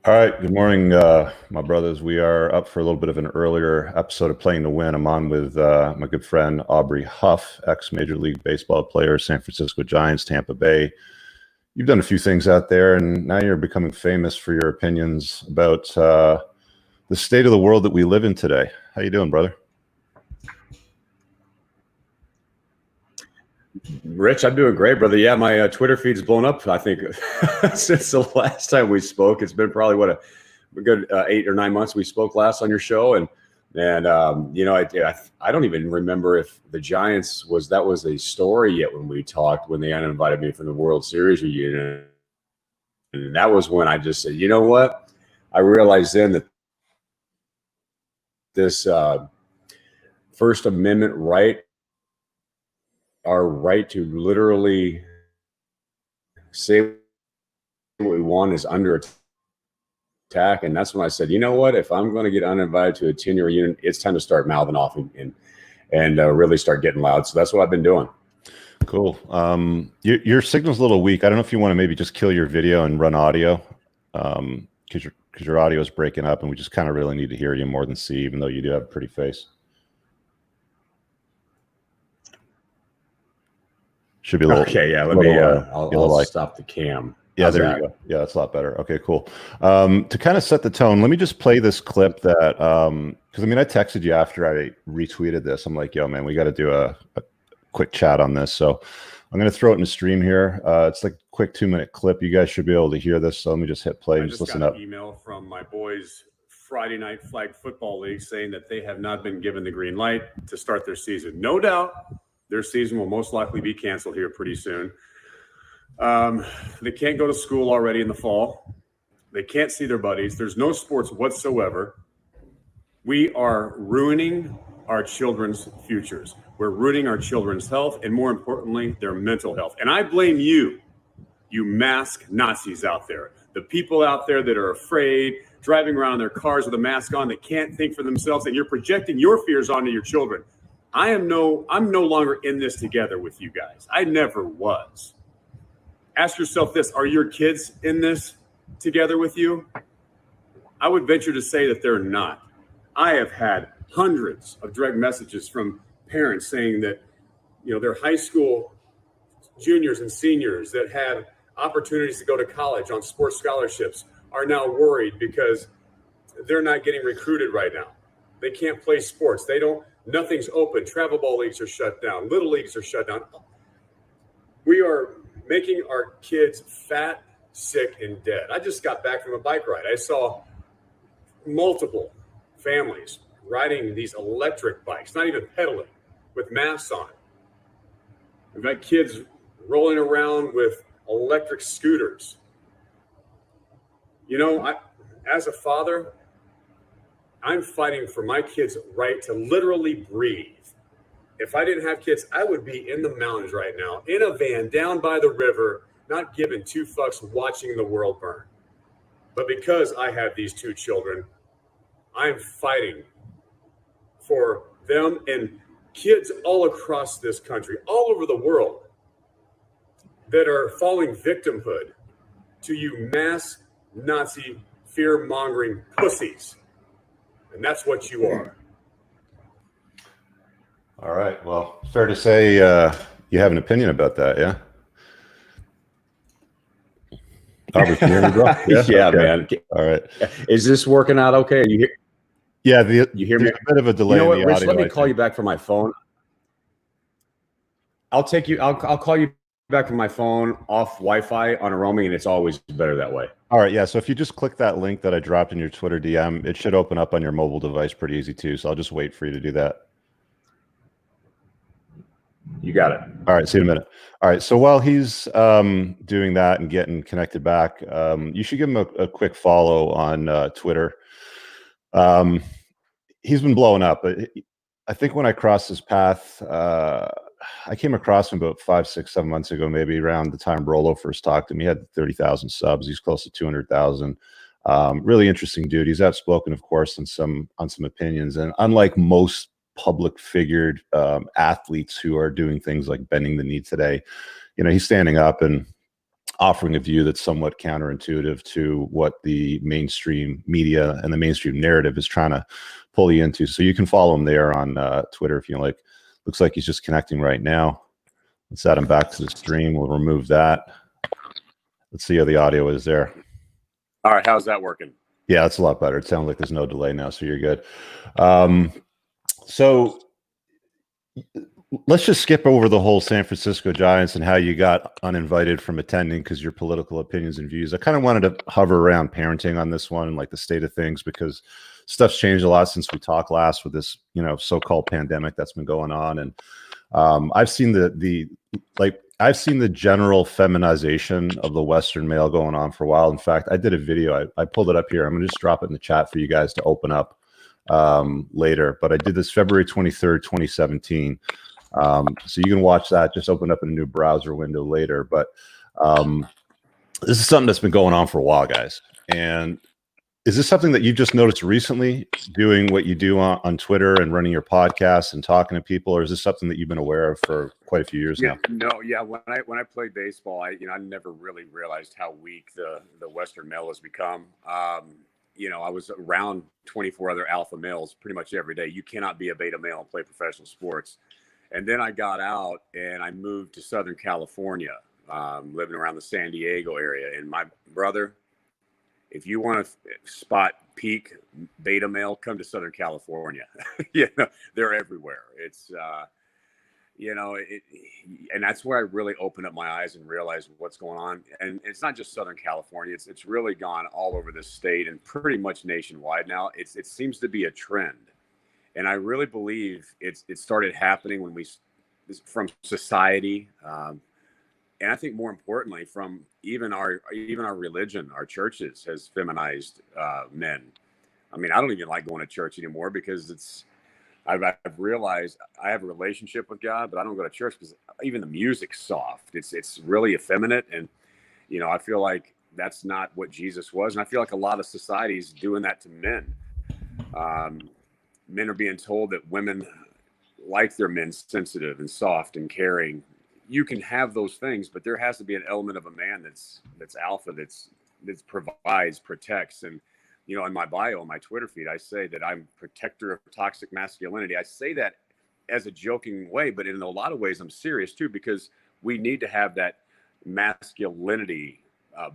All right. Good morning, my brothers. We are up for a little bit of an earlier episode of Playing to Win. I'm on with my good friend Aubrey Huff, ex-Major League Baseball player, San Francisco Giants, Tampa Bay. You've done a few things out there, and now you're becoming famous for your opinions about the state of the world that we live in today. How you doing, brother? Rich, I'm doing great, brother. Yeah, my Twitter feed's blown up, I think, since the last time we spoke. It's been probably, a good 8 or 9 months we spoke last on your show. And I don't even remember if the Giants was a story yet when we talked, when they uninvited me from the World Series reunion. And that was when I just said, you know what? I realized then that this First Amendment right, our right to literally say what we want, is under attack. And that's when I said, you know what, if I'm going to get uninvited to a 10-year reunion, it's time to start mouthing off and really start getting loud. So that's what I've been doing. Cool. Your signal's a little weak. I don't know if you want to maybe just kill your video and run audio, because your audio is breaking up, and we just kind of really need to hear you more than see, even though you do have a pretty face. Should be a little. Okay, yeah. Let me. I'll stop the cam. Yeah, there you go. Yeah, that's a lot better. Okay, cool. To kind of set the tone, let me just play this clip that, because I texted you after I retweeted this. I'm like, yo, man, we got to do a quick chat on this. So I'm going to throw it in the stream here. It's like a quick 2-minute clip. You guys should be able to hear this. So let me just hit play and just listen up. I just got an email from my boys' Friday Night Flag Football League saying that they have not been given the green light to start their season. No doubt their season will most likely be canceled here pretty soon. They can't go to school already in the fall. They can't see their buddies. There's no sports whatsoever. We are ruining our children's futures. We're ruining our children's health, and more importantly, their mental health. And I blame you mask Nazis out there, the people out there that are afraid, driving around in their cars with a mask on, that can't think for themselves, and you're projecting your fears onto your children. I'm no longer in this together with you guys. I never was. Ask yourself this: are your kids in this together with you? I would venture to say that they're not. I have had hundreds of direct messages from parents saying that, their high school juniors and seniors that had opportunities to go to college on sports scholarships are now worried because they're not getting recruited right now. They can't play sports. Nothing's open. Travel ball leagues are shut down. Little leagues are shut down. We are making our kids fat, sick, and dead. I just got back from a bike ride. I saw multiple families riding these electric bikes, not even pedaling, with masks on. We've got kids rolling around with electric scooters. As a father, I'm fighting for my kids' right to literally breathe. If I didn't have kids, I would be in the mountains right now, in a van down by the river, not giving two fucks, watching the world burn. But because I have these two children, I'm fighting for them and kids all across this country, all over the world, that are falling victimhood to you mass Nazi fear-mongering pussies. And that's what you are. All right. Well, fair to say you have an opinion about that, yeah? Aubrey, can you hear me, bro? Yeah, okay. Man. All right. Is this working out okay? Are you hear? Yeah, you hear me? A bit of a delay. You know what, in the Rich? audio, let me call you back from my phone. I'll call you back from my phone off Wi-Fi on a roaming, and it's always better that way. All right, yeah. So if you just click that link that I dropped in your Twitter DM, it should open up on your mobile device pretty easy too. So I'll just wait for you to do that. You got it. All right, see you in a minute. All right, so while he's doing that and getting connected back, you should give him a quick follow on Twitter. He's been blowing up. I think when I crossed his path, I came across him about 5, 6, 7 months ago, maybe around the time Rolo first talked to me. He had 30,000 subs. He's close to 200,000. Really interesting dude. He's outspoken, of course, on some opinions. And unlike most public figured athletes who are doing things like bending the knee today, he's standing up and offering a view that's somewhat counterintuitive to what the mainstream media and the mainstream narrative is trying to pull you into. So you can follow him there on Twitter if you like. Looks like he's just connecting right now. Let's add him back to the stream. We'll remove that. Let's see how the audio is there. All right, how's that working? Yeah, it's a lot better. It sounds like there's no delay now, so you're good. So let's just skip over the whole San Francisco Giants and how you got uninvited from attending because your political opinions and views. I kind of wanted to hover around parenting on this one and like the state of things because stuff's changed a lot since we talked last with this, so-called pandemic that's been going on. And I've seen I've seen the general feminization of the Western male going on for a while. In fact, I did a video. I pulled it up here. I'm going to just drop it in the chat for you guys to open up later. But I did this February 23rd, 2017. So you can watch that. Just open up in a new browser window later. But this is something that's been going on for a while, guys. And is this something that you just noticed recently doing what you do on Twitter and running your podcast and talking to people, or is this something that you've been aware of for quite a few years now? No, yeah. When I played baseball, I never really realized how weak the Western male has become. I was around 24 other alpha males pretty much every day. You cannot be a beta male and play professional sports. And then I got out and I moved to Southern California, living around the San Diego area. And my brother, if you want to spot peak beta male, come to Southern California. They're everywhere. It's, and that's where I really opened up my eyes and realized what's going on. And it's not just Southern California. It's really gone all over the state and pretty much nationwide now. It seems to be a trend. And I really believe it started happening from society. And I think more importantly, from even our religion, our churches has feminized men. I mean, I don't even like going to church anymore because I've realized I have a relationship with God, but I don't go to church because even the music's soft. It's really effeminate. And, I feel like that's not what Jesus was. And I feel like a lot of society is doing that to men. Men are being told that women like their men sensitive and soft and caring. You can have those things, but there has to be an element of a man that's alpha, that provides, protects. And, in my bio, on my Twitter feed, I say that I'm protector of toxic masculinity. I say that as a joking way, but in a lot of ways, I'm serious too, because we need to have that masculinity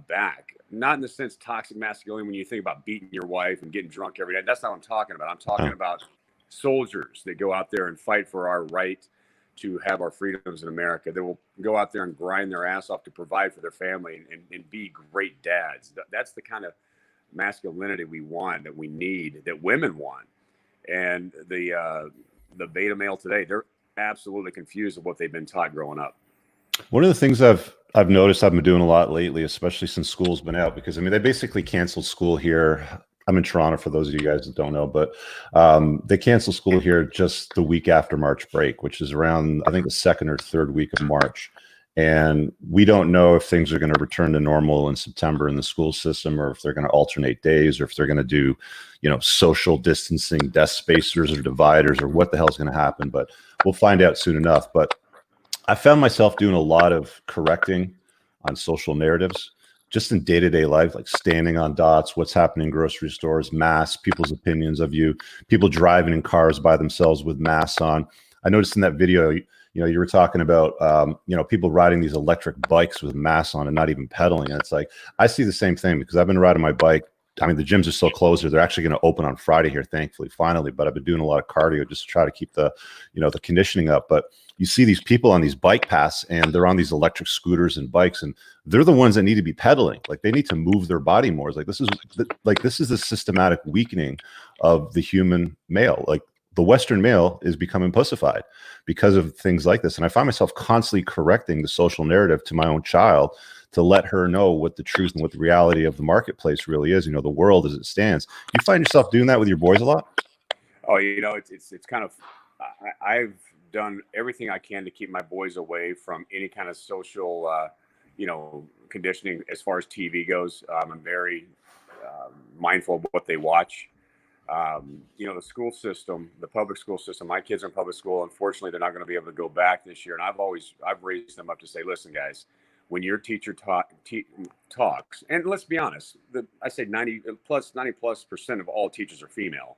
back. Not in the sense toxic masculinity when you think about beating your wife and getting drunk every day. That's not what I'm talking about. I'm talking about soldiers that go out there and fight for our right to have our freedoms in America. They will go out there and grind their ass off to provide for their family and be great dads. That's the kind of masculinity we want, that we need, that women want. And the beta male today, they're absolutely confused of what they've been taught growing up. One of the things I've noticed I've been doing a lot lately, especially since school's been out, because they basically canceled school here. I'm in Toronto for those of you guys that don't know, but they canceled school here just the week after March break, which is around, I think, the second or third week of March. And we don't know if things are going to return to normal in September in the school system, or if they're going to alternate days, or if they're going to do, social distancing, desk spacers or dividers, or what the hell's going to happen. But we'll find out soon enough. But I found myself doing a lot of correcting on social narratives, just in day-to-day life, like standing on dots, what's happening in grocery stores, masks, people's opinions of you, people driving in cars by themselves with masks on. I noticed in that video, you were talking about, people riding these electric bikes with masks on and not even pedaling. And it's like, I see the same thing because I've been riding my bike. I mean, the gyms are still closed. They're actually going to open on Friday here, thankfully, finally. But I've been doing a lot of cardio just to try to keep the conditioning up. But you see these people on these bike paths, and they're on these electric scooters and bikes, and they're the ones that need to be pedaling. Like, they need to move their body more. It's like, this is the systematic weakening of the human male. Like, the Western male is becoming pussified because of things like this. And I find myself constantly correcting the social narrative to my own child to let her know what the truth and what the reality of the marketplace really is, the world as it stands. You find yourself doing that with your boys a lot? Oh, it's kind of, I've done everything I can to keep my boys away from any kind of social, conditioning as far as TV goes. I'm very mindful of what they watch. The school system, the public school system, my kids are in public school. Unfortunately, they're not going to be able to go back this year. And I've raised them up to say, listen, guys, when your teacher talks, and let's be honest, I say 90+% of all teachers are female.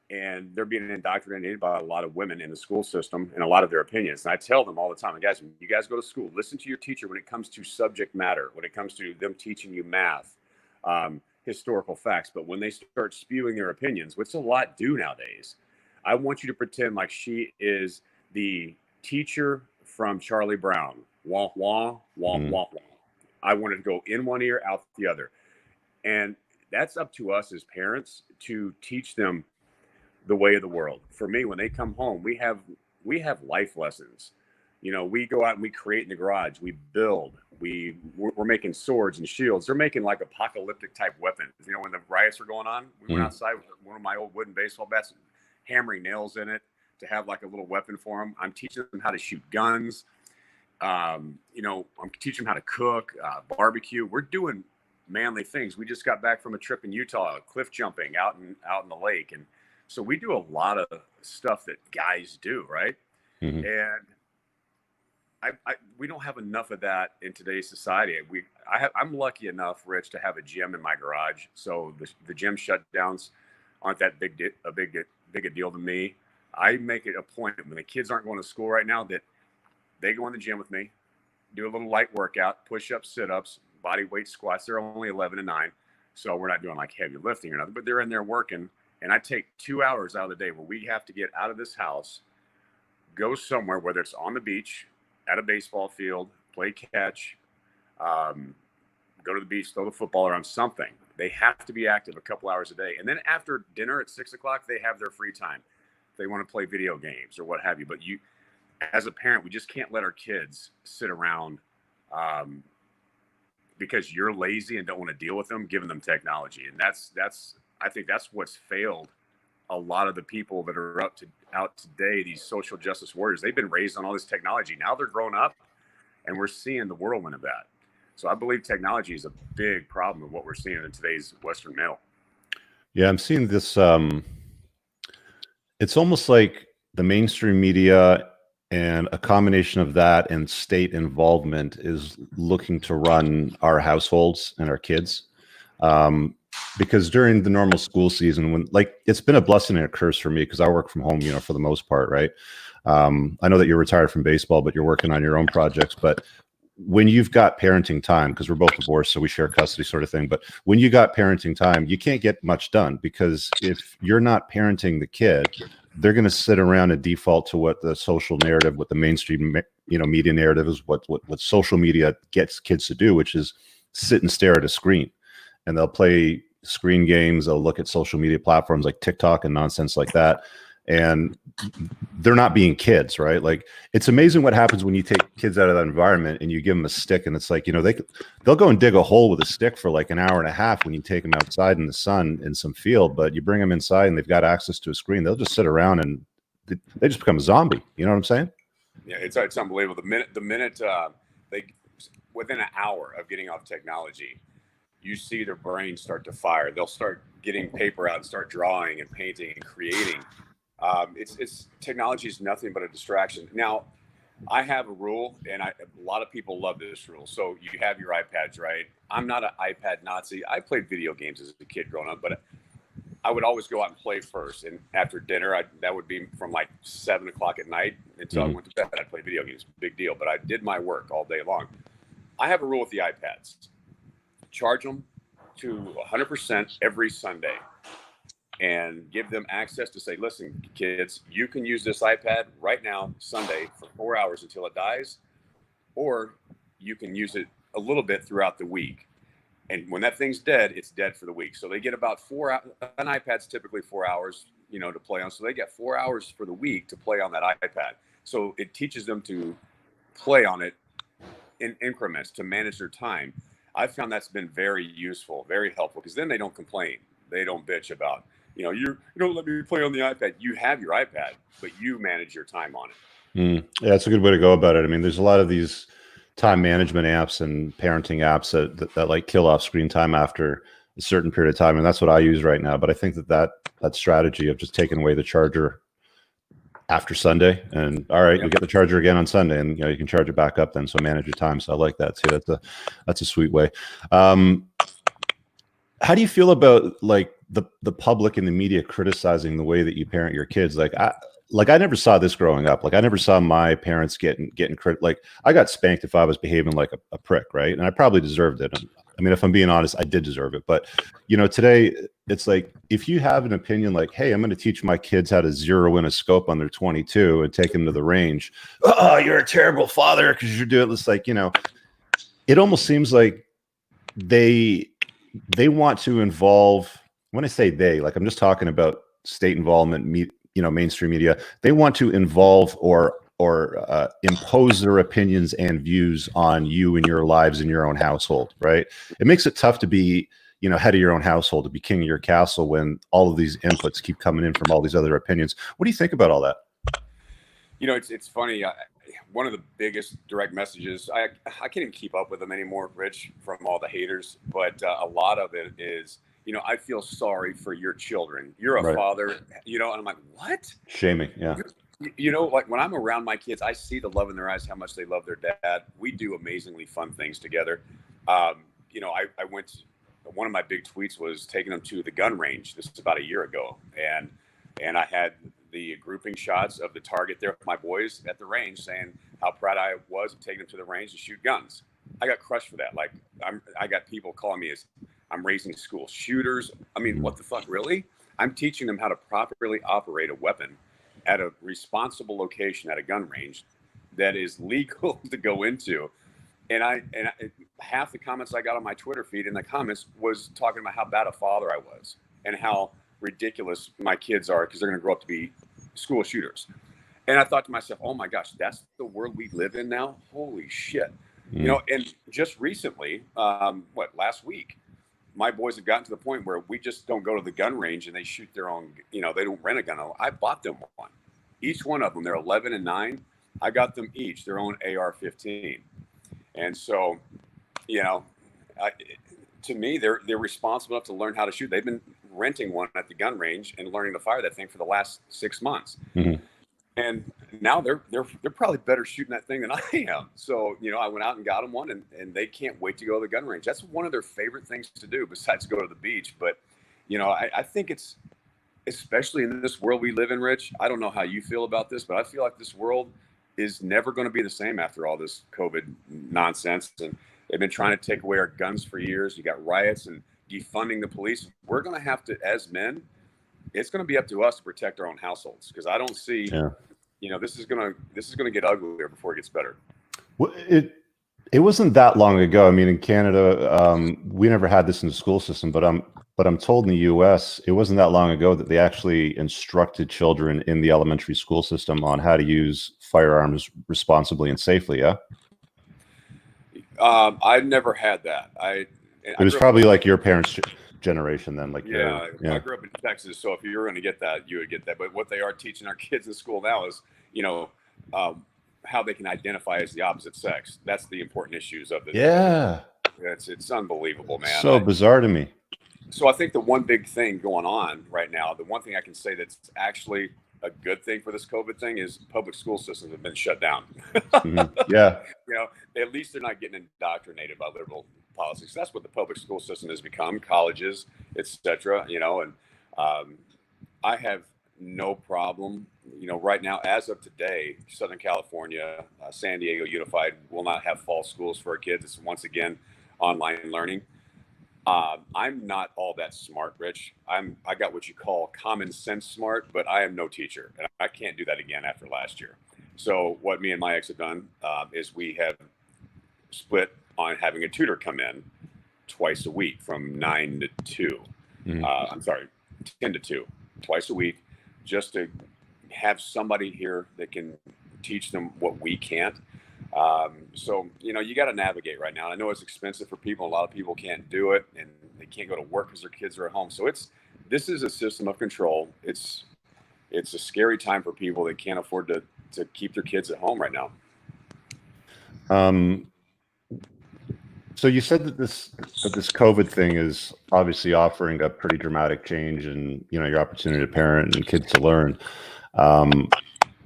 And they're being indoctrinated by a lot of women in the school system and a lot of their opinions. And I tell them all the time, guys, when you guys go to school, listen to your teacher when it comes to subject matter, when it comes to them teaching you math, historical facts. But when they start spewing their opinions, which a lot do nowadays, I want you to pretend like she is the teacher from Charlie Brown. Wah, wah, wah, wah, wah. I want it to go in one ear, out the other. And that's up to us as parents to teach them the way of the world. For me, when they come home, we have life lessons. You know, we go out and we create in the garage, we build, we're making swords and shields. They're making like apocalyptic type weapons. You know, when the riots were going on, we went outside with one of my old wooden baseball bats, hammering nails in it to have like a little weapon for them. I'm teaching them how to shoot guns. You know, I'm teaching them how to cook, barbecue. We're doing manly things. We just got back from a trip in Utah, cliff jumping out in the lake. And so we do a lot of stuff that guys do, right? And we don't have enough of that in today's society. I'm lucky enough, Rich, to have a gym in my garage. So the gym shutdowns aren't that big a deal to me. I make it a point when the kids aren't going to school right now that they go in the gym with me, do a little light workout, push-ups, sit-ups, body weight squats. They're only 11 and 9, so we're not doing like heavy lifting or nothing, but they're in there working. And I take 2 hours out of the day where we have to get out of this house, go somewhere, whether it's on the beach, at a baseball field, play catch, go to the beach, throw the football around, something. They have to be active a couple hours a day. And then after dinner at 6 o'clock, they have their free time. If they want to play video games or what have you. But you, as a parent, we just can't let our kids sit around because you're lazy and don't want to deal with them, giving them technology. And I think that's what's failed a lot of the people that are out today, these social justice warriors. They've been raised on all this technology. Now they're grown up and we're seeing the whirlwind of that. So I believe technology is a big problem of what we're seeing in today's Western male. Yeah, I'm seeing this. It's almost like the mainstream media and a combination of that and state involvement is looking to run our households and our kids. Because during the normal school season, when it's been a blessing and a curse for me because I work from home, you know, for the most part, right? I know that you're retired from baseball, but you're working on your own projects. But when you've got parenting time, because we're both divorced, so we share custody sort of thing. But when you got parenting time, you can't get much done because if you're not parenting the kid, they're going to sit around and default to what the social narrative, what the mainstream, you know, media narrative is, what social media gets kids to do, which is sit and stare at a screen. And they'll play screen games. They'll look at social media platforms like TikTok and nonsense like that. And they're not being kids, right? Like, it's amazing what happens when you take kids out of that environment and you give them a stick. And it's like, you know, they'll go and dig a hole with a stick for like an hour and a half when you take them outside in the sun in some field. But you bring them inside and they've got access to a screen. They'll just sit around and they just become a zombie. You know what I'm saying? Yeah, it's unbelievable. The minute they, within an hour of getting off technology, you see their brains start to fire. They'll start getting paper out and start drawing and painting and creating. It's technology is nothing but a distraction. Now, I have a rule, and a lot of people love this rule. So you have your iPads, right? I'm not an iPad Nazi. I played video games as a kid growing up, but I would always go out and play first. And after dinner, that would be from like 7 o'clock at night until I went to bed. I'd play video games, big deal. But I did my work all day long. I have a rule with the iPads. Charge them to 100% every Sunday and give them access to say, listen, kids, you can use this iPad right now, Sunday, for 4 hours until it dies, or you can use it a little bit throughout the week. And when that thing's dead, it's dead for the week. So they get about 4 hours. An iPad's typically 4 hours, you know, to play on. So they get 4 hours for the week to play on that iPad. So it teaches them to play on it in increments to manage their time. I've found that's been very useful, very helpful, because then they don't complain. They don't bitch about, you know, you don't let me play on the iPad. You have your iPad, but you manage your time on it. Yeah, that's a good way to go about it. I mean, there's a lot of these time management apps and parenting apps that like kill off screen time after a certain period of time. And that's what I use right now. But I think that strategy of just taking away the charger after Sunday, and all right, you'll get the charger again on Sunday, and you can charge it back up then. So manage your time. So I like that too. That's a sweet way. How do you feel about like the public and the media criticizing the way that you parent your kids? Like I never saw this growing up. Like I never saw my parents getting like I got spanked if I was behaving like a prick, right? And I probably deserved it. I mean, if I'm being honest, I did deserve it. But today it's like if you have an opinion like, hey, I'm going to teach my kids how to zero in a scope on their 22 and take them to the range. Oh, you're a terrible father because you're doing this. Like, it almost seems like they want to involve. When I say they, like I'm just talking about state involvement, mainstream media. They want to involve or impose their opinions and views on you and your lives in your own household, right? It makes it tough to be, head of your own household, to be king of your castle when all of these inputs keep coming in from all these other opinions. What do you think about all that? It's funny. One of the biggest direct messages, I can't even keep up with them anymore, Rich, from all the haters. But a lot of it is, I feel sorry for your children. You're a father, and I'm like, what? Shaming, yeah. Like when I'm around my kids, I see the love in their eyes, how much they love their dad. We do amazingly fun things together. I went, one of my big tweets was taking them to the gun range. This is about a year ago. And I had the grouping shots of the target there with my boys at the range saying how proud I was of taking them to the range to shoot guns. I got crushed for that. Like I got people calling me as I'm raising school shooters. I mean, what the fuck, really? I'm teaching them how to properly operate a weapon at a responsible location at a gun range that is legal to go into. And half the comments I got on my Twitter feed in the comments was talking about how bad a father I was and how ridiculous my kids are because they're going to grow up to be school shooters. And I thought to myself, oh my gosh, that's the world we live in now. Holy shit. And just recently, last week, my boys have gotten to the point where we just don't go to the gun range and they shoot their own, they don't rent a gun. I bought them one. Each one of them, they're 11 and 9. I got them each their own AR-15. And so, to me, they're responsible enough to learn how to shoot. They've been renting one at the gun range and learning to fire that thing for the last 6 months. Mm-hmm. And now they're probably better shooting that thing than I am. So, I went out and got them one and they can't wait to go to the gun range. That's one of their favorite things to do besides go to the beach. But, I think it's, especially in this world we live in, Rich, I don't know how you feel about this, but I feel like this world is never going to be the same after all this COVID nonsense. And they've been trying to take away our guns for years. You got riots and defunding the police. We're going to have to, as men, it's going to be up to us to protect our own households because I don't see, this is going to get uglier before it gets better. Well, it wasn't that long ago. I mean, in Canada, we never had this in the school system, but I'm told in the U.S. it wasn't that long ago that they actually instructed children in the elementary school system on how to use firearms responsibly and safely. Yeah. I never had that. It was probably like your parents' generation then. Like I grew up in Texas, so if you were going to get that, you would get that. But what they are teaching our kids in school now is, how they can identify as the opposite sex. That's the important issues of this. Yeah. It's unbelievable, man. So bizarre to me. So I think the one big thing going on right now, the one thing I can say that's actually a good thing for this COVID thing is public school systems have been shut down. Mm-hmm. Yeah. At least they're not getting indoctrinated by liberal policies. That's what the public school system has become, colleges, etc. And I have no problem. Right now, as of today, Southern California, San Diego Unified will not have fall schools for our kids. It's once again online learning. I'm not all that smart, Rich. I got what you call common sense smart, but I am no teacher, and I can't do that again after last year. So what me and my ex have done is we have split on having a tutor come in twice a week from 9 to 2. Mm-hmm. 10 to 2, twice a week, just to have somebody here that can teach them what we can't. So, you got to navigate right now. I know it's expensive for people. A lot of people can't do it and they can't go to work because their kids are at home. So this is a system of control. It's a scary time for people that can't afford to keep their kids at home right now. So you said that this COVID thing is obviously offering a pretty dramatic change in, your opportunity to parent and kids to learn.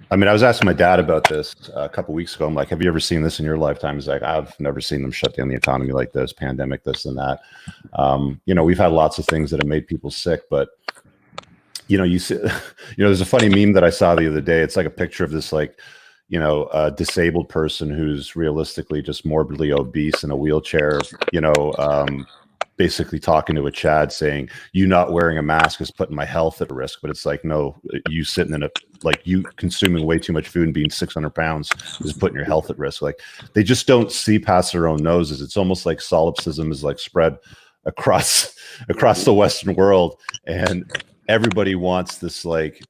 I mean, I was asking my dad about this a couple weeks ago. I'm like, have you ever seen this in your lifetime? He's like, I've never seen them shut down the economy like this, pandemic, this and that. We've had lots of things that have made people sick, but you see, there's a funny meme that I saw the other day. It's like a picture of this, like, a disabled person who's realistically just morbidly obese in a wheelchair, basically talking to a Chad saying, you not wearing a mask is putting my health at risk. But it's like, no, you sitting in you consuming way too much food and being 600 pounds is putting your health at risk. Like, they just don't see past their own noses. It's almost like solipsism is like spread across the Western world. And everybody wants this like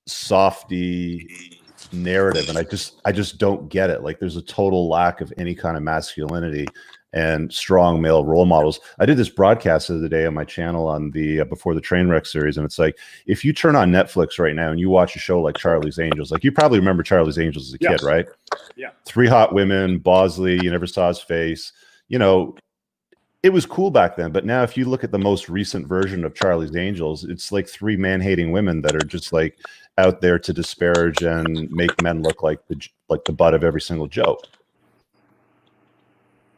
softy narrative. And I just don't get it. Like, there's a total lack of any kind of masculinity and strong male role models. I did this broadcast the other day on my channel on the Before the Trainwreck series, and it's like, if you turn on Netflix right now and you watch a show like Charlie's Angels, like, you probably remember Charlie's Angels as a kid, right? Yeah. 3 hot women, Bosley, you never saw his face. It was cool back then, but now if you look at the most recent version of Charlie's Angels, it's like 3 man-hating women that are just like out there to disparage and make men look like the butt of every single joke.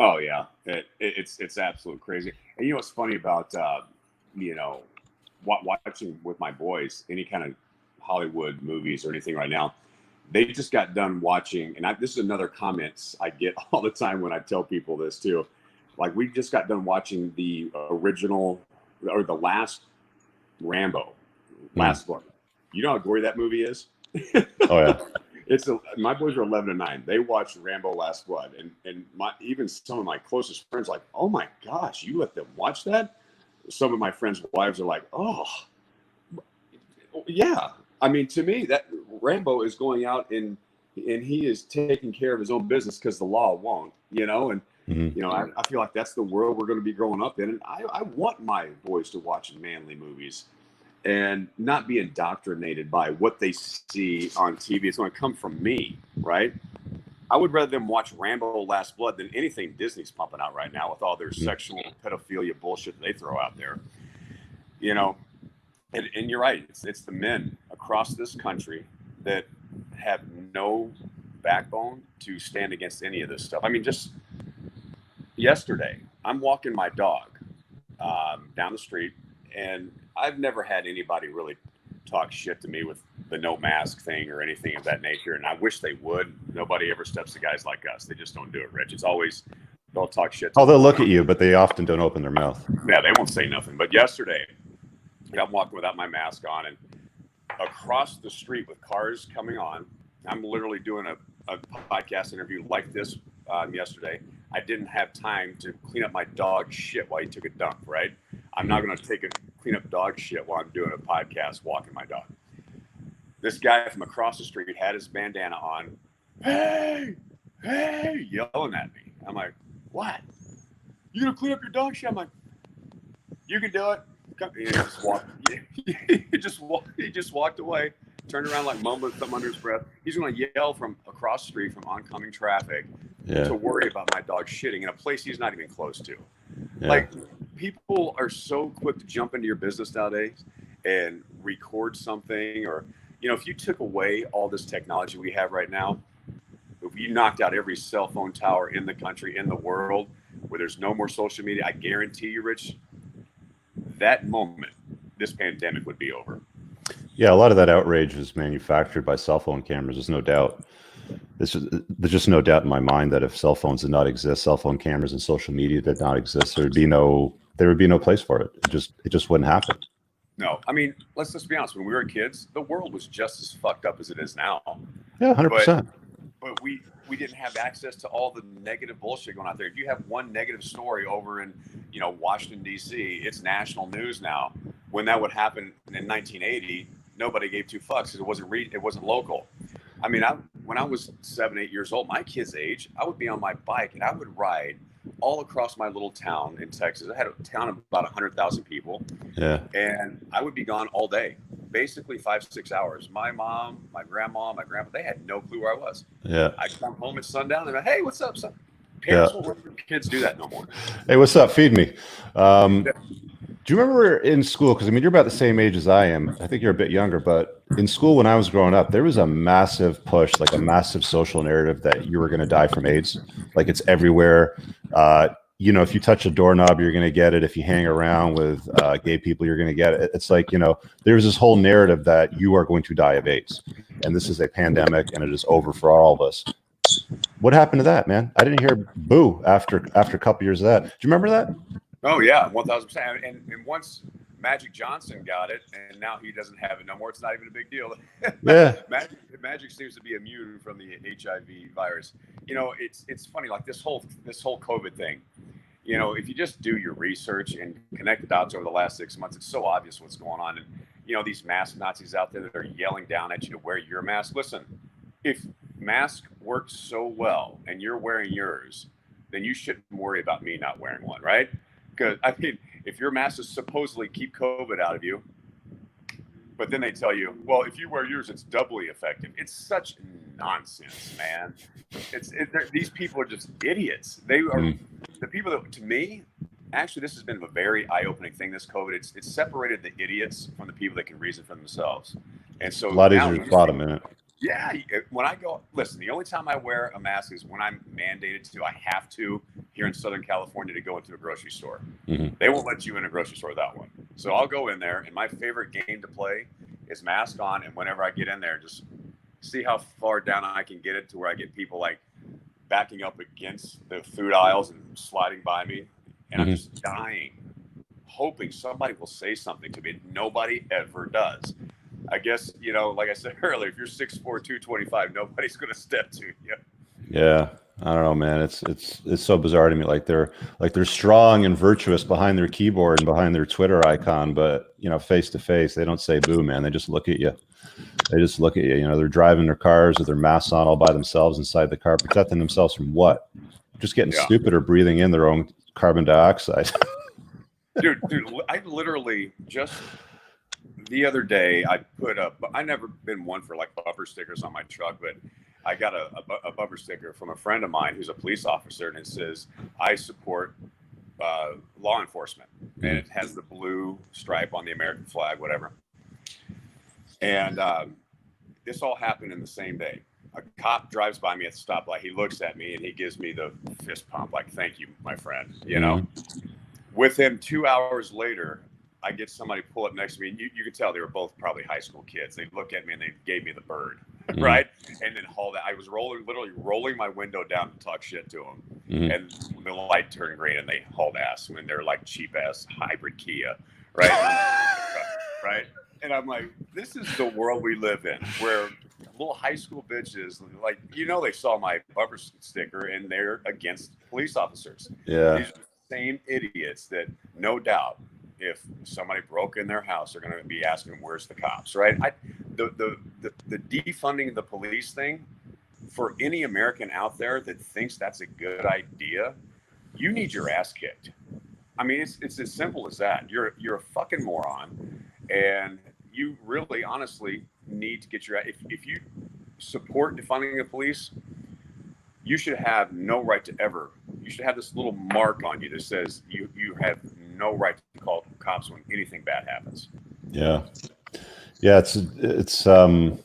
Oh yeah, it's absolute crazy. And you know what's funny about watching with my boys any kind of Hollywood movies or anything right now? They just got done watching, and this is another comment I get all the time when I tell people this too. Like, we just got done watching the original or the last Rambo, Last Blood. You know how gory that movie is? Oh yeah. My boys are 11 and 9. They watched Rambo Last Blood, and even some of my closest friends are like, oh my gosh, you let them watch that? Some of my friends' wives are like, oh yeah. I mean, to me, that Rambo is going out and he is taking care of his own business because the law won't, and I feel like that's the world we're going to be growing up in, and I want my boys to watch manly movies and not be indoctrinated by what they see on TV. It's going to come from me, right? I would rather them watch Rambo Last Blood than anything Disney's pumping out right now with all their sexual pedophilia bullshit they throw out there. And you're right. It's the men across this country that have no backbone to stand against any of this stuff. I mean, just yesterday, I'm walking my dog down the street, and I've never had anybody really talk shit to me with the no mask thing or anything of that nature. And I wish they would. Nobody ever steps to guys like us. They just don't do it, Rich. It's always, they'll talk shit. Oh, they'll look at you, but they often don't open their mouth. Yeah, they won't say nothing. But yesterday, I'm walking without my mask on, and across the street with cars coming on, I'm literally doing a podcast interview like this yesterday. I didn't have time to clean up my dog shit while he took a dump, right? I'm not going to clean up dog shit while I'm doing a podcast walking my dog. This guy from across the street had his bandana on. Hey, yelling at me. I'm like, what? You going to clean up your dog shit? I'm like, you can do it. He just walked away, turned around like mumbling something under his breath. He's going to yell from across the street from oncoming traffic to worry about my dog shitting in a place he's not even close to. Yeah. Like, people are so quick to jump into your business nowadays and record something, or, if you took away all this technology we have right now, if you knocked out every cell phone tower in the country, in the world, where there's no more social media, I guarantee you, Rich, that moment, this pandemic would be over. Yeah, a lot of that outrage is manufactured by cell phone cameras. There's no doubt. There's just no doubt in my mind that if cell phones did not exist, cell phone cameras and social media did not exist, there would be no place for it. It just wouldn't happen. No, I mean, let's just be honest. When we were kids, the world was just as fucked up as it is now. Yeah, 100%. But we didn't have access to all the negative bullshit going out there. If you have one negative story over in, Washington, D.C., it's national news now. When that would happen in 1980, nobody gave 2 fucks because it wasn't local. I mean, when I was 7, 8 years old, my kid's age, I would be on my bike and I would ride all across my little town in Texas. I had a town of about 100,000 people. Yeah. And I would be gone all day, basically 5-6 hours. My mom, my grandma, my grandpa, they had no clue where I was. Yeah. I'd come home at sundown and they're like, hey, what's up, son? Parents won't let their kids do that no more. Hey, what's up? Feed me. Do you remember in school? Because I mean, you're about the same age as I am. I think you're a bit younger, but in school when I was growing up, there was a massive push, like a massive social narrative that you were going to die from AIDS. Like it's everywhere. You know, if you touch a doorknob, you're going to get it. If you hang around with gay people, you're going to get it. It's like, you know, there's this whole narrative that you are going to die of AIDS, and this is a pandemic, and it is over for all of us. What happened to that, man? I didn't hear boo after a couple years of that. Do you remember that? Oh yeah, 1,000%. And once Magic Johnson got it, and now he doesn't have it no more, it's not even a big deal. Yeah. Magic seems to be immune from the HIV virus. You know, it's funny, like this whole COVID thing. You know, if you just do your research and connect the dots over the last 6 months, it's so obvious what's going on. And you know, these mask Nazis out there that are yelling down at you to wear your mask. Listen, if mask works so well and you're wearing yours, then you shouldn't worry about me not wearing one, right? Because I mean, if your mask is supposedly keep COVID out of you, but then they tell you, well, if you wear yours, it's doubly effective. It's such nonsense, man. These people are just idiots. They are the people that, to me, actually, this has been a very eye-opening thing. This COVID, it's separated the idiots from the people that can reason for themselves. And so A lot easier to spot them in it. Yeah, when I go, listen, the only time I wear a mask is when I'm mandated to. I have to here in Southern California to go into a grocery store. They won't let you in a grocery store without one. So I'll go in there, and my favorite game to play is mask on. And whenever I get in there, just see how far down I can get it to where I get people like backing up against the food aisles and sliding by me. And I'm just dying, hoping somebody will say something to me. Nobody ever does. I guess, you know, like I said earlier, if you're 6'4", 225, nobody's going to step to you. Yeah, I don't know, man. It's so bizarre to me. Like they're strong and virtuous behind their keyboard and behind their Twitter icon, but you know, face to face, they don't say boo, man. They just look at you. They just look at you. You know, they're driving their cars with their masks on all by themselves inside the car, protecting themselves from what? Just getting stupid or breathing in their own carbon dioxide. dude, I literally just the other day I put up. I never been one for like bumper stickers on my truck, but I got a bumper sticker from a friend of mine who's a police officer, and it says, "I support law enforcement," and it has the blue stripe on the American flag, whatever. And this all happened in the same day. A cop drives by me at the stoplight. He looks at me and he gives me the fist pump, like, "Thank you, my friend." You know. With him, 2 hours later, I get somebody pull up next to me, and you could tell they were both probably high school kids. They look at me and they gave me the bird, right? And then hauled out. I was literally rolling my window down to talk shit to them, and the light turned green and they hauled ass when they're like cheap ass hybrid Kia, right? Right? And I'm like, this is the world we live in, where little high school bitches, like, you know, they saw my bumper sticker and they're against police officers. Yeah. These are the same idiots that, no doubt, if somebody broke in their house, they're going to be asking, "Where's the cops?" Right? The defunding the police thing, for any American out there that thinks that's a good idea, you need your ass kicked. I mean, it's as simple as that. You're a fucking moron, and you really, honestly, need to get your. If you support defunding the police, you should have no right to ever. You should have this little mark on you that says you have no right to call cops when anything bad happens. Yeah. It's I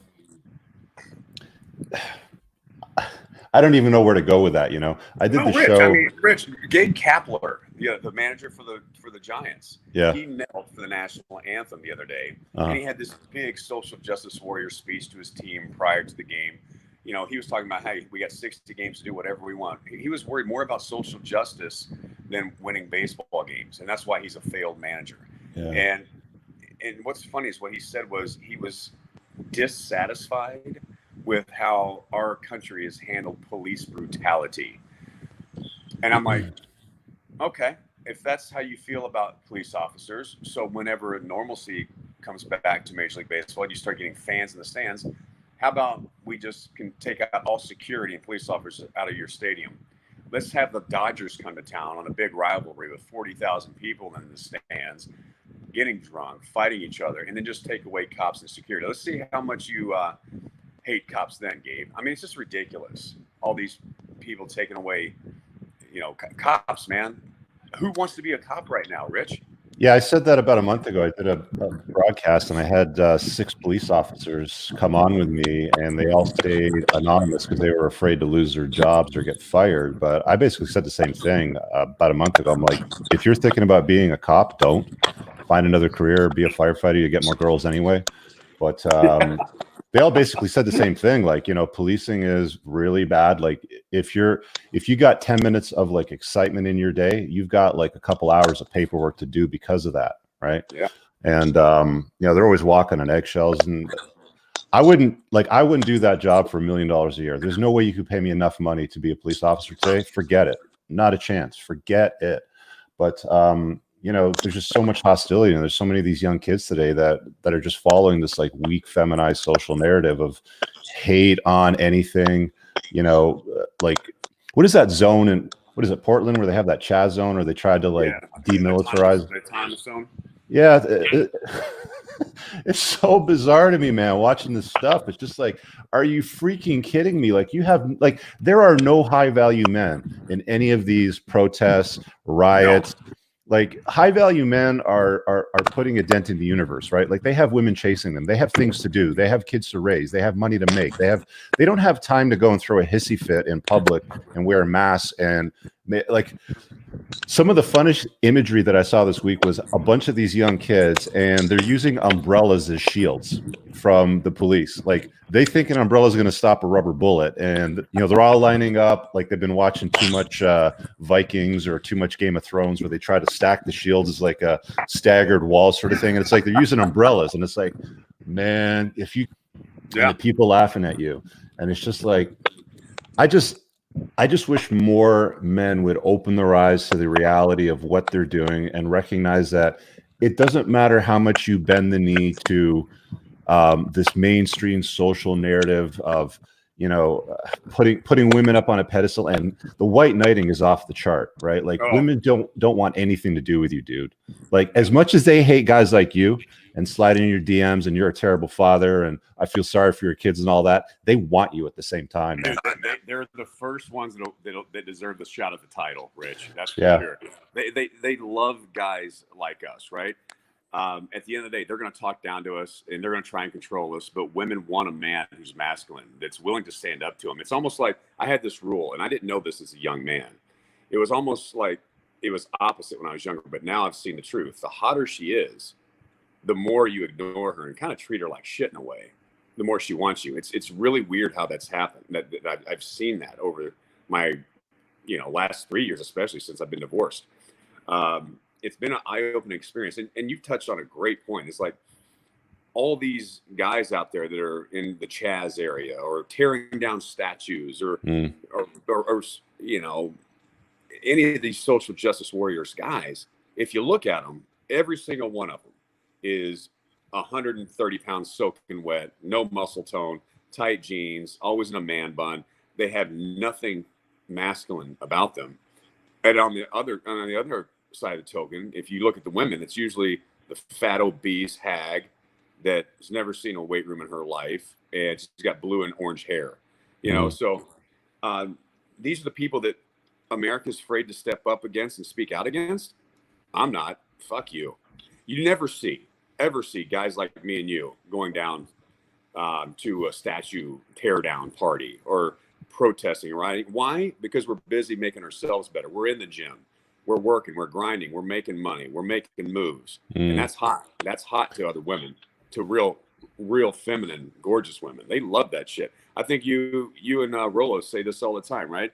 don't even know where to go with that. You know, I did the Rich, show. I mean, Rich, Gabe Kapler, the manager for the Giants. Yeah. He knelt for the national anthem the other day, and he had this big social justice warrior speech to his team prior to the game. You know, he was talking about, hey, we got 60 games to do whatever we want. He was worried more about social justice than winning baseball games, and that's why he's a failed manager. Yeah. And what's funny is what he said was he was dissatisfied with how our country has handled police brutality. And I'm like, okay, if that's how you feel about police officers, so whenever normalcy comes back to Major League Baseball and you start getting fans in the stands, how about we just can take out all security and police officers out of your stadium? Let's have the Dodgers come to town on a big rivalry with 40,000 people in the stands, getting drunk, fighting each other, and then just take away cops and security. Let's see how much you hate cops then, Gabe. I mean, it's just ridiculous. All these people taking away, you know, cops, man. Who wants to be a cop right now, Rich? Yeah, I said that about a month ago. I did a broadcast, and I had 6 police officers come on with me, and they all stayed anonymous because they were afraid to lose their jobs or get fired. But I basically said the same thing about a month ago. I'm like, if you're thinking about being a cop, don't find another career, be a firefighter. You get more girls anyway. But they all basically said the same thing. Like, policing is really bad. Like, if you got 10 minutes of like excitement in your day, you've got like a couple hours of paperwork to do because of that, right? Yeah. And they're always walking on eggshells. And I wouldn't do that job for $1 million a year. There's no way you could pay me enough money to be a police officer today. Forget it. Not a chance. Forget it. But there's just so much hostility, and there's so many of these young kids today that are just following this like weak feminized social narrative of hate on anything. Like, what is that zone in, what is it, Portland, where they have that Chaz zone, or they tried to like demilitarize the time zone? Yeah, it's so bizarre to me, man, watching this stuff. It's just like, are you freaking kidding me? Like, there are no high value men in any of these protests, riots. No. Like, high value men are putting a dent in the universe, right? Like, they have women chasing them. They have things to do. They have kids to raise. They have money to make. They don't have time to go and throw a hissy fit in public and wear a mask. And like, some of the funnest imagery that I saw this week was a bunch of these young kids, and they're using umbrellas as shields from the police. Like, they think an umbrella is going to stop a rubber bullet, and they're all lining up like they've been watching too much Vikings or too much Game of Thrones, where they try to stack the shields as like a staggered wall sort of thing. And it's like they're using umbrellas, and it's like, man, and the people laughing at you, and it's just like, I just wish more men would open their eyes to the reality of what they're doing and recognize that it doesn't matter how much you bend the knee to this mainstream social narrative of, putting women up on a pedestal, and the white knighting is off the chart, right? Like, women don't want anything to do with you, dude. Like, as much as they hate guys like you and slide in your DMs and you're a terrible father and I feel sorry for your kids and all that, they want you at the same time, man. They're the first ones that deserve the shot at the title, Rich. That's for sure. They love guys like us, right? At the end of the day, they're going to talk down to us and they're going to try and control us. But women want a man who's masculine, that's willing to stand up to them. It's almost like I had this rule, and I didn't know this as a young man. It was almost like it was opposite when I was younger, but now I've seen the truth. The hotter she is, the more you ignore her and kind of treat her like shit in a way, the more she wants you. It's really weird how that's happened. That I've seen that over my last 3 years, especially since I've been divorced. It's been an eye-opening experience. And you've touched on a great point. It's like all these guys out there that are in the Chaz area or tearing down statues or any of these social justice warriors guys, if you look at them, every single one of them is 130 pounds soaking wet, no muscle tone, tight jeans, always in a man bun. They have nothing masculine about them. And on the other side of the token, if you look at the women, it's usually the fat, obese hag that's never seen a weight room in her life, and she's got blue and orange hair. So these are the people that America's afraid to step up against and speak out against. I'm not. Fuck you. You never ever see guys like me and you going down to a statue tear down party or protesting, right? Why? Because we're busy making ourselves better. We're in the gym. We're working, we're grinding, we're making money, we're making moves. And that's hot. That's hot to other women, to real feminine, gorgeous women. They love that shit. I think you and Rolo say this all the time, right?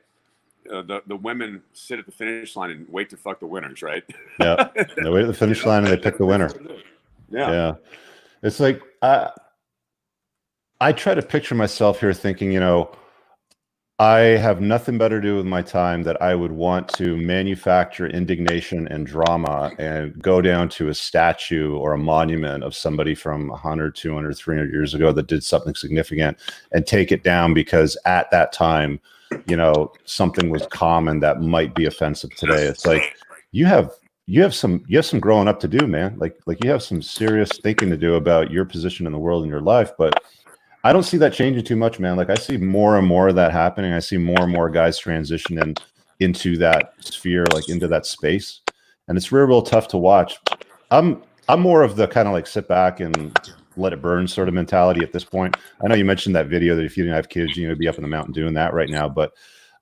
The women sit at the finish line and wait to fuck the winners, right? Yeah, they wait at the finish line and they pick the winner. Yeah. It's like, I try to picture myself here thinking, I have nothing better to do with my time that I would want to manufacture indignation and drama and go down to a statue or a monument of somebody from 100, 200, 300 years ago that did something significant and take it down because at that time, something was common that might be offensive today. It's like, you have some growing up to do, man. Like you have some serious thinking to do about your position in the world and your life, but I don't see that changing too much, man. Like, I see more and more of that happening. I see more and more guys transitioning into that sphere, like into that space. And it's real tough to watch. I'm more of the kind of like sit back and let it burn sort of mentality at this point. I know you mentioned that video that if you didn't have kids, you would be up in the mountain doing that right now. But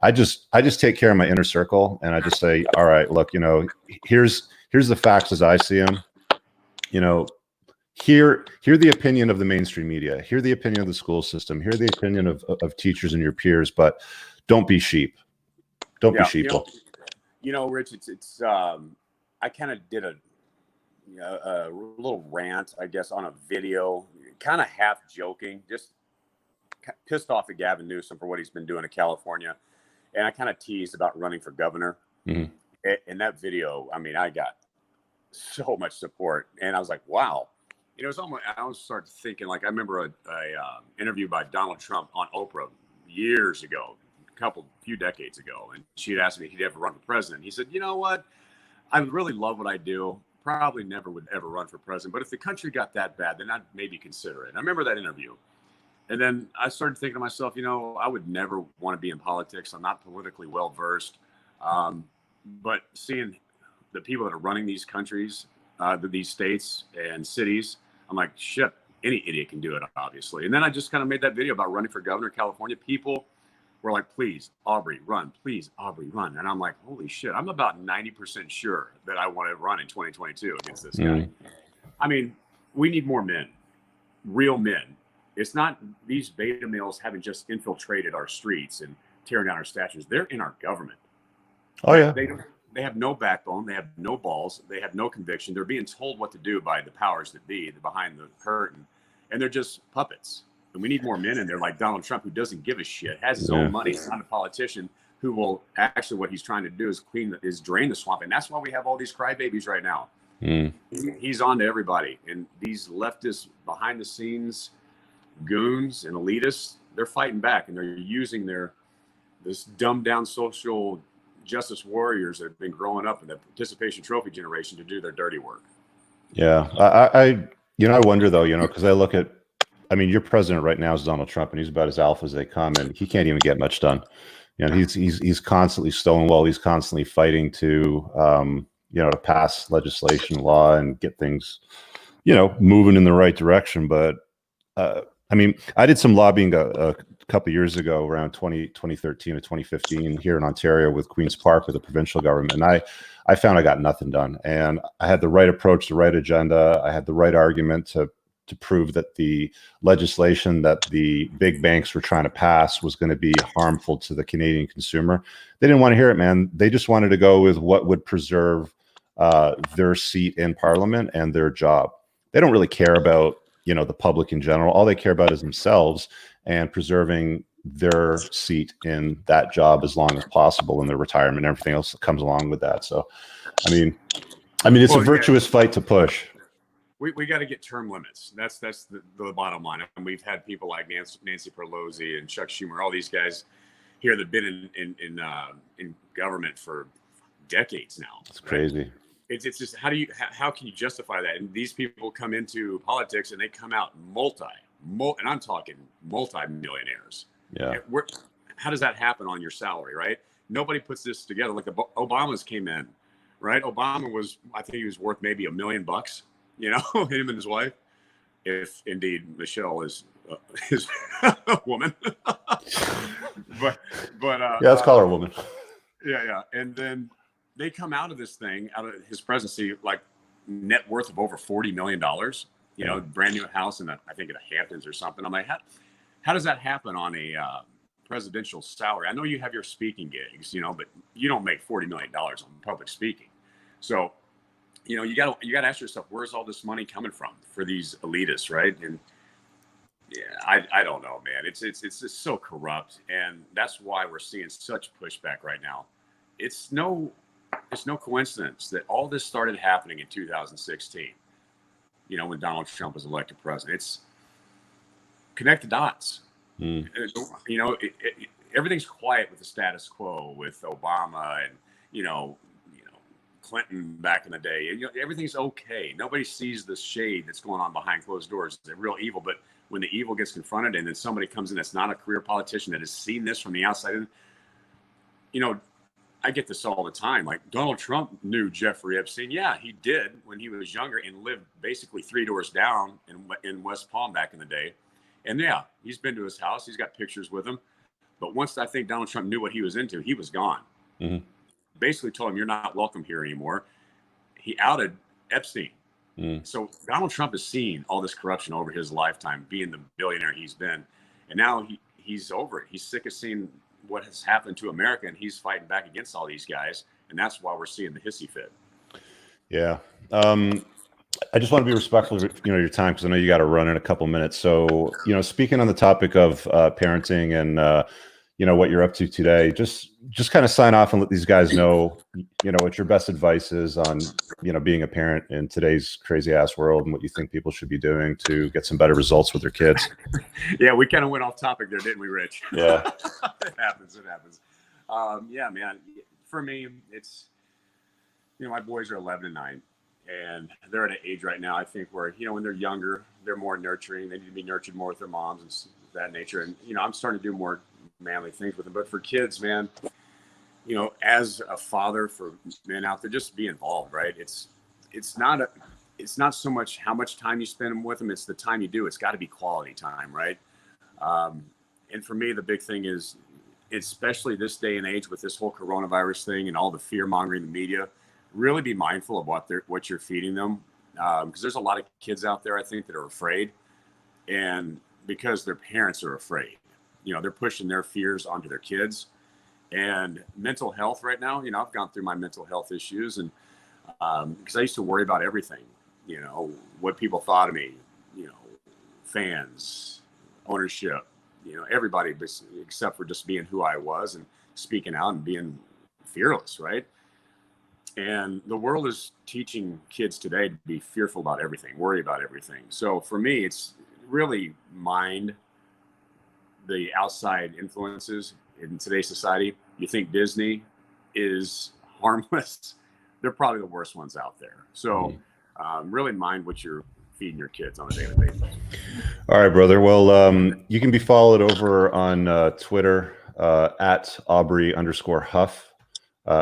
I just take care of my inner circle, and I just say, all right, look, here's the facts as I see them. Hear the opinion of the mainstream media, hear the opinion of the school system, hear the opinion of teachers and your peers, but don't be sheep. Don't be sheeple. Rich, it's I kind of did a little rant, I guess, on a video, kind of half joking, just pissed off at Gavin Newsom for what he's been doing in California. And I kind of teased about running for governor. Mm-hmm. In that video, I mean, I got so much support, and I was like, wow. It was almost, I almost started thinking, like, I remember a interview by Donald Trump on Oprah years ago, few decades ago. And she'd asked me if he'd ever run for president. He said, you know what? I really love what I do. Probably never would ever run for president. But if the country got that bad, then I'd maybe consider it. And I remember that interview. And then I started thinking to myself, I would never want to be in politics. I'm not politically well versed. But seeing the people that are running these countries, these states and cities, I'm like, shit, any idiot can do it, obviously. And then I just kind of made that video about running for governor of California. People were like, please, Aubrey, run. Please, Aubrey, run. And I'm like, holy shit, I'm about 90% sure that I want to run in 2022 against this guy. I mean, we need more men, real men. It's not these beta males having just infiltrated our streets and tearing down our statues. They're in our government. Oh, yeah. They have no backbone. They have no balls. They have no conviction. They're being told what to do by the powers that be, behind the curtain. And they're just puppets. And we need more men in there like Donald Trump, who doesn't give a shit, has his own money. He's not a politician who will actually, what he's trying to do is drain the swamp. And that's why we have all these crybabies right now. He's on to everybody. And these leftist behind the scenes goons and elitists, they're fighting back, and they're using this dumbed down social justice warriors that have been growing up in the participation trophy generation to do their dirty work. Yeah. I wonder though, because I look at, your president right now is Donald Trump, and he's about as alpha as they come, and he can't even get much done. He's constantly Stonewall. He's constantly fighting to, to pass legislation, law, and get things, moving in the right direction. But, I did some lobbying a couple of years ago, around 2013 to 2015 here in Ontario with Queen's Park with the provincial government. And I found I got nothing done. And I had the right approach, the right agenda. I had the right argument to prove that the legislation that the big banks were trying to pass was going to be harmful to the Canadian consumer. They didn't want to hear it, man. They just wanted to go with what would preserve their seat in Parliament and their job. They don't really care about the public in general. All they care about is themselves and preserving their seat in that job as long as possible, in their retirement and everything else that comes along with that. So, it's a virtuous fight to push. We got to get term limits. That's the bottom line. And we've had people like Nancy Pelosi and Chuck Schumer, all these guys here that have been in government for decades now. It's crazy. It's just how can you justify that? And these people come into politics and they come out and I'm talking multi-millionaires. Yeah. How does that happen on your salary, right? Nobody puts this together. Like the Obamas came in, right? Obama I think he was worth maybe $1 million, him and his wife. If indeed Michelle is a woman. but let's call her a woman. Yeah. And then they come out of this thing, out of his presidency, like net worth of over $40 million, brand new house in I think in the Hamptons or something. I'm like, how does that happen on a presidential salary? I know you have your speaking gigs, but you don't make $40 million on public speaking. So, you got to ask yourself, where's all this money coming from for these elitists, right? And yeah, I don't know, man. It's just so corrupt, and that's why we're seeing such pushback right now. It's no coincidence that all this started happening in 2016, when Donald Trump was elected president. It's connect the dots. Everything's quiet with the status quo with Obama and, Clinton back in the day. Everything's okay. Nobody sees the shade that's going on behind closed doors. It's real evil. But when the evil gets confronted and then somebody comes in that's not a career politician that has seen this from the outside, I get this all the time. Like, Donald Trump knew Jeffrey Epstein. Yeah, he did when he was younger and lived basically 3 doors down in West Palm back in the day. And yeah, he's been to his house. He's got pictures with him. But once I think Donald Trump knew what he was into, he was gone. Mm-hmm. Basically told him, you're not welcome here anymore. He outed Epstein. So Donald Trump has seen all this corruption over his lifetime, being the billionaire he's been. And now he's over it. He's sick of seeing what has happened to America, and he's fighting back against all these guys. And that's why we're seeing the hissy fit. Yeah. I just want to be respectful of your time, because I know you got to run in a couple minutes. So, speaking on the topic of parenting and what you're up to today, just kind of sign off and let these guys know what your best advice is on being a parent in today's crazy ass world, and what you think people should be doing to get some better results with their kids. Yeah, we kind of went off topic there, didn't we, Rich? Yeah. It happens. Yeah, man. For me, it's my boys are 11 and 9. And they're at an age right now, I think, where, when they're younger, they're more nurturing. They need to be nurtured more with their moms and that nature. And, I'm starting to do more manly things with them. But for kids, man, as a father, for men out there, just be involved, right? It's not so much how much time you spend with them. It's the time you do. It's got to be quality time, right? And for me, the big thing is, especially this day and age with this whole coronavirus thing and all the fear mongering in the media, really be mindful of what you're feeding them, because there's a lot of kids out there, I think, that are afraid, and because their parents are afraid, they're pushing their fears onto their kids. And mental health right now, I've gone through my mental health issues, and because I used to worry about everything, what people thought of me, fans, ownership, everybody, except for just being who I was and speaking out and being fearless, right? And the world is teaching kids today to be fearful about everything, worry about everything. So for me, it's really mind the outside influences in today's society. You think Disney is harmless? They're probably the worst ones out there. So really mind what you're feeding your kids on a daily basis. All right, brother. Well, you can be followed over on Twitter at Aubrey_Huff.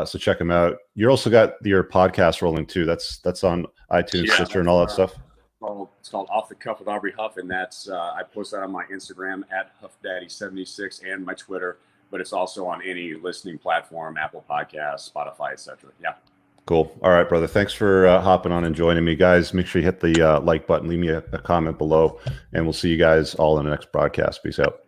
So check them out. You also got your podcast rolling too. That's on iTunes, Stitcher, and all that stuff. It's called Off the Cuff with Aubrey Huff, and that's I post that on my Instagram at HuffDaddy76 and my Twitter. But it's also on any listening platform, Apple Podcasts, Spotify, etc. Yeah. Cool. All right, brother. Thanks for hopping on and joining me, guys. Make sure you hit the like button, leave me a comment below, and we'll see you guys all in the next broadcast. Peace out.